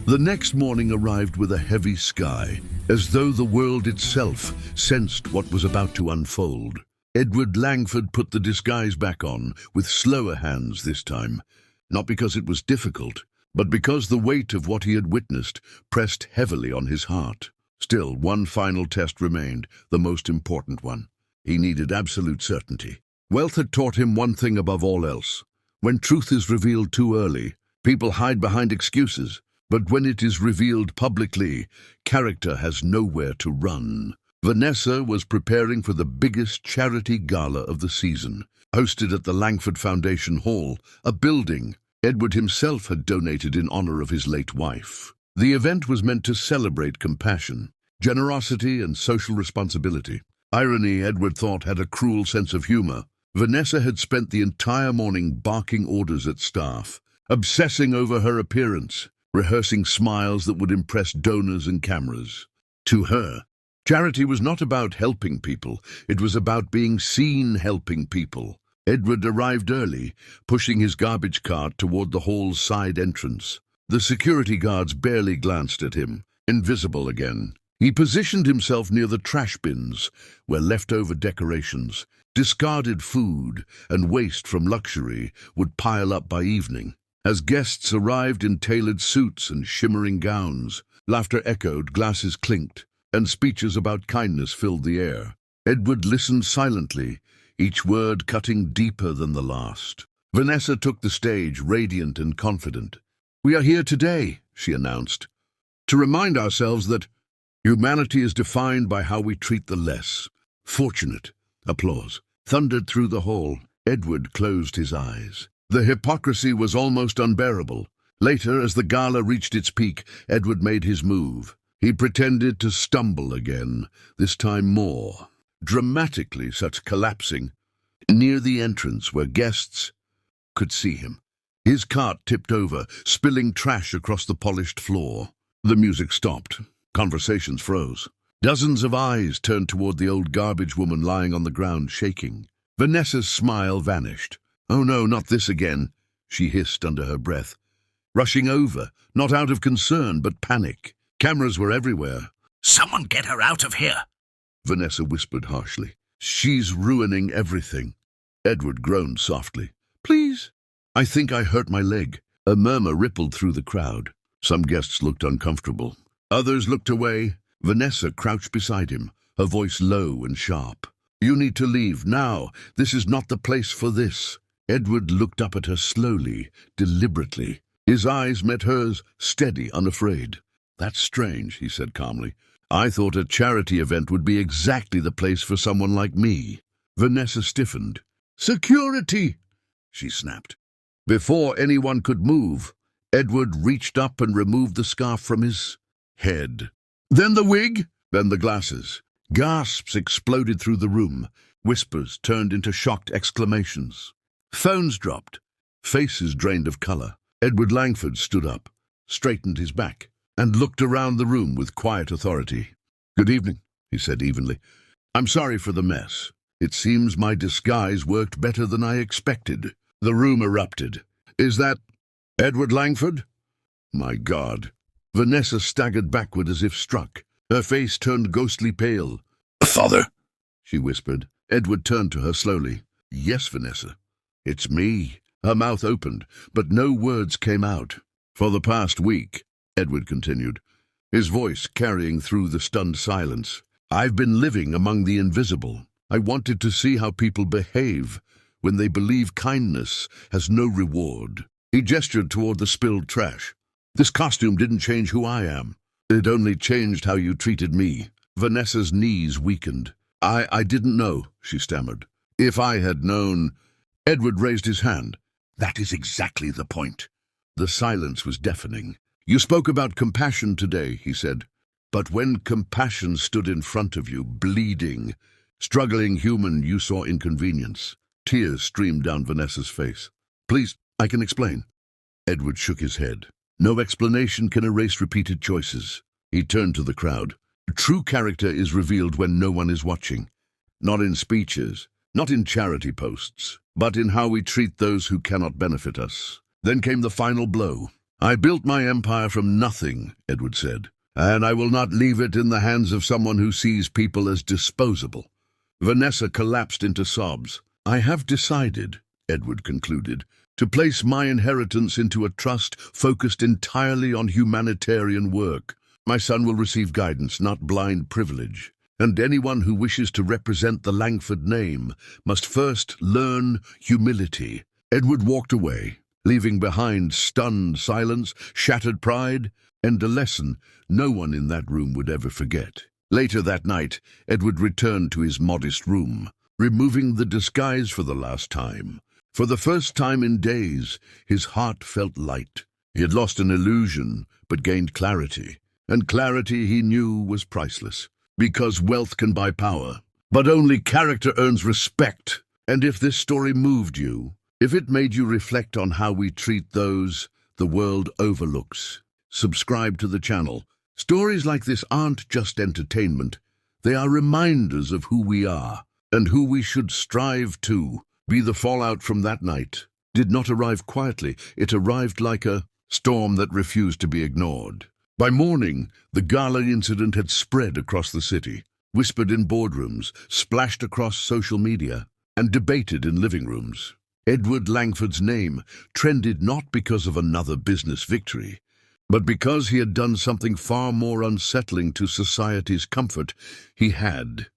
The next morning arrived with a heavy sky, as though the world itself sensed what was about to unfold. Edward Langford put the disguise back on, with slower hands this time, not because it was difficult, but because the weight of what he had witnessed pressed heavily on his heart. Still, one final test remained, the most important one. He needed absolute certainty. Wealth had taught him one thing above all else. When truth is revealed too early, people hide behind excuses. But when it is revealed publicly, character has nowhere to run. Vanessa was preparing for the biggest charity gala of the season, hosted at the Langford Foundation Hall, a building Edward himself had donated in honor of his late wife. The event was meant to celebrate compassion, generosity, and social responsibility. Irony, Edward thought, had a cruel sense of humor. Vanessa had spent the entire morning barking orders at staff, obsessing over her appearance, rehearsing smiles that would impress donors and cameras. To her, charity was not about helping people, it was about being seen helping people. Edward arrived early, pushing his garbage cart toward the hall's side entrance. The security guards barely glanced at him, invisible again. He positioned himself near the trash bins, where leftover decorations, discarded food, and waste from luxury would pile up by evening. As guests arrived in tailored suits and shimmering gowns, laughter echoed, glasses clinked, and speeches about kindness filled the air. Edward listened silently, each word cutting deeper than the last. Vanessa took the stage, radiant and confident. "We are here today," she announced, "to remind ourselves that humanity is defined by how we treat the less fortunate." Applause thundered through the hall. Edward closed his eyes. The hypocrisy was almost unbearable. Later, as the gala reached its peak, Edward made his move. He pretended to stumble again, this time more dramatically, such collapsing, near the entrance where guests could see him. His cart tipped over, spilling trash across the polished floor. The music stopped. Conversations froze. Dozens of eyes turned toward the old garbage woman lying on the ground, shaking. Vanessa's smile vanished. "Oh no, not this again," she hissed under her breath, rushing over, not out of concern, but panic. Cameras were everywhere. "Someone get her out of here," Vanessa whispered harshly. "She's ruining everything." Edward groaned softly. "Please." "I think I hurt my leg." A murmur rippled through the crowd. Some guests looked uncomfortable. Others looked away. Vanessa crouched beside him, her voice low and sharp. "You need to leave, now. This is not the place for this." Edward looked up at her slowly, deliberately. His eyes met hers, steady, unafraid. "That's strange," he said calmly. "I thought a charity event would be exactly the place for someone like me." Vanessa stiffened. "Security!" she snapped. Before anyone could move, Edward reached up and removed the scarf from his head. Then the wig, then the glasses. Gasps exploded through the room. Whispers turned into shocked exclamations. Phones dropped. Faces drained of color. Edward Langford stood up, straightened his back, and looked around the room with quiet authority. "Good evening," he said evenly. "I'm sorry for the mess. It seems my disguise worked better than I expected." The room erupted. "Is that Edward Langford?" My God. Vanessa staggered backward as if struck. Her face turned ghostly pale. "Father," she whispered. Edward turned to her slowly. "Yes, Vanessa. It's me." Her mouth opened, but no words came out. "For the past week," Edward continued, his voice carrying through the stunned silence, "I've been living among the invisible. I wanted to see how people behave when they believe kindness has no reward." He gestured toward the spilled trash. "This costume didn't change who I am. It only changed how you treated me." Vanessa's knees weakened. I didn't know," she stammered. "If I had known—" Edward raised his hand. "That is exactly the point." The silence was deafening. "You spoke about compassion today," he said. "But when compassion stood in front of you, bleeding, struggling human, you saw inconvenience." Tears streamed down Vanessa's face. "Please, I can explain." Edward shook his head. "No explanation can erase repeated choices." He turned to the crowd. "True character is revealed when no one is watching. Not in speeches, not in charity posts, but in how we treat those who cannot benefit us." Then came the final blow. "I built my empire from nothing," Edward said, "and I will not leave it in the hands of someone who sees people as disposable." Vanessa collapsed into sobs. "I have decided," Edward concluded, "to place my inheritance into a trust focused entirely on humanitarian work. My son will receive guidance, not blind privilege. And anyone who wishes to represent the Langford name must first learn humility." Edward walked away, leaving behind stunned silence, shattered pride, and a lesson no one in that room would ever forget. Later that night, Edward returned to his modest room, removing the disguise for the last time. For the first time in days, his heart felt light. He had lost an illusion, but gained clarity. And clarity, he knew, was priceless. Because wealth can buy power, but only character earns respect. And if this story moved you, if it made you reflect on how we treat those the world overlooks, subscribe to the channel. Stories like this aren't just entertainment. They are reminders of who we are and who we should strive to be. The fallout from that night did not arrive quietly. It arrived like a storm that refused to be ignored. By morning, the gala incident had spread across the city, whispered in boardrooms, splashed across social media, and debated in living rooms. Edward Langford's name trended not because of another business victory, but because he had done something far more unsettling to society's comfort. He had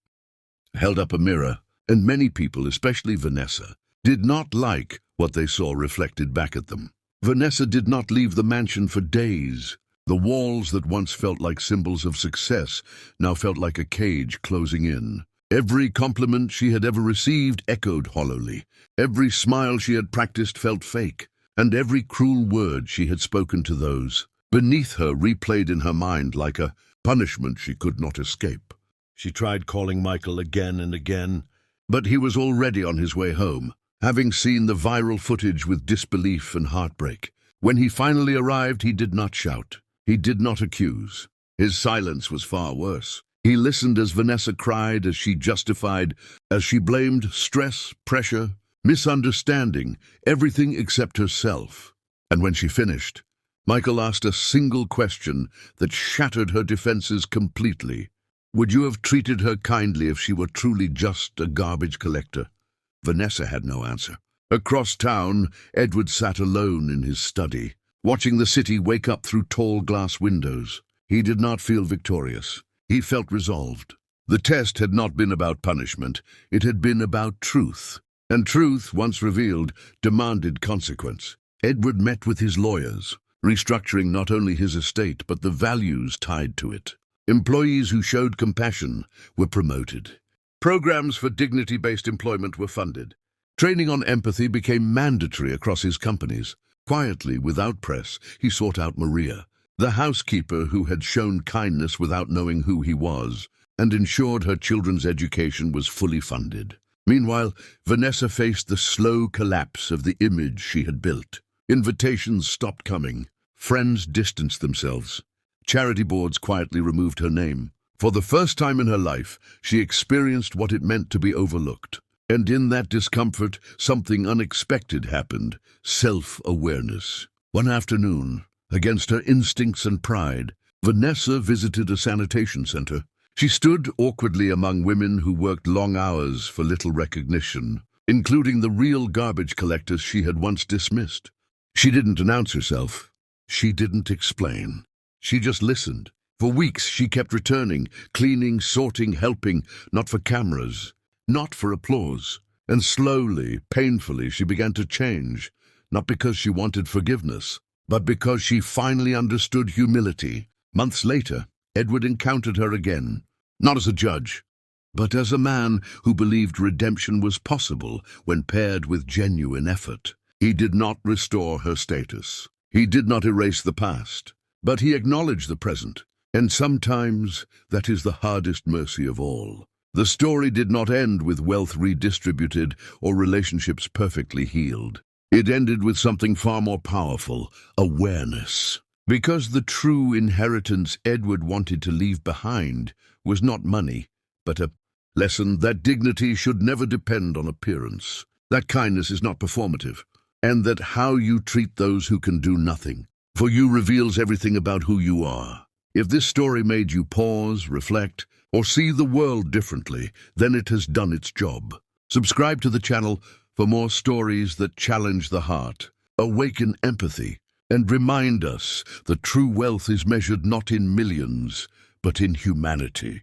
held up a mirror, and many people, especially Vanessa, did not like what they saw reflected back at them. Vanessa did not leave the mansion for days. The walls that once felt like symbols of success now felt like a cage closing in. Every compliment she had ever received echoed hollowly. Every smile she had practiced felt fake, and every cruel word she had spoken to those beneath her replayed in her mind like a punishment she could not escape. She tried calling Michael again and again, but he was already on his way home, having seen the viral footage with disbelief and heartbreak. When he finally arrived, he did not shout. He did not accuse. His silence was far worse. He listened as Vanessa cried, as she justified, as she blamed stress, pressure, misunderstanding, everything except herself. And when she finished, Michael asked a single question that shattered her defenses completely. Would you have treated her kindly if she were truly just a garbage collector? Vanessa had no answer. Across town, Edward sat alone in his study, watching the city wake up through tall glass windows. He did not feel victorious. He felt resolved. The test had not been about punishment. It had been about truth. And truth, once revealed, demanded consequence. Edward met with his lawyers, restructuring not only his estate but the values tied to it. Employees who showed compassion were promoted. Programs for dignity-based employment were funded. Training on empathy became mandatory across his companies. Quietly, without press, he sought out Maria, the housekeeper who had shown kindness without knowing who he was, and ensured her children's education was fully funded. Meanwhile, Vanessa faced the slow collapse of the image she had built. Invitations stopped coming. Friends distanced themselves. Charity boards quietly removed her name. For the first time in her life, she experienced what it meant to be overlooked. And in that discomfort, something unexpected happened: self-awareness. One afternoon, against her instincts and pride, Vanessa visited a sanitation center. She stood awkwardly among women who worked long hours for little recognition, including the real garbage collectors she had once dismissed. She didn't announce herself. She didn't explain. She just listened. For weeks she kept returning, cleaning, sorting, helping, not for cameras, not for applause. And slowly, painfully, she began to change, not because she wanted forgiveness, but because she finally understood humility. Months later, Edward encountered her again, not as a judge, but as a man who believed redemption was possible when paired with genuine effort. He did not restore her status. He did not erase the past, but he acknowledged the present. And sometimes that is the hardest mercy of all. The story did not end with wealth redistributed or relationships perfectly healed. It ended with something far more powerful: awareness. Because the true inheritance Edward wanted to leave behind was not money, but a lesson that dignity should never depend on appearance, that kindness is not performative, and that how you treat those who can do nothing for you reveals everything about who you are. If this story made you pause, reflect, or see the world differently, then it has done its job. Subscribe to the channel for more stories that challenge the heart, awaken empathy, and remind us that true wealth is measured not in millions, but in humanity.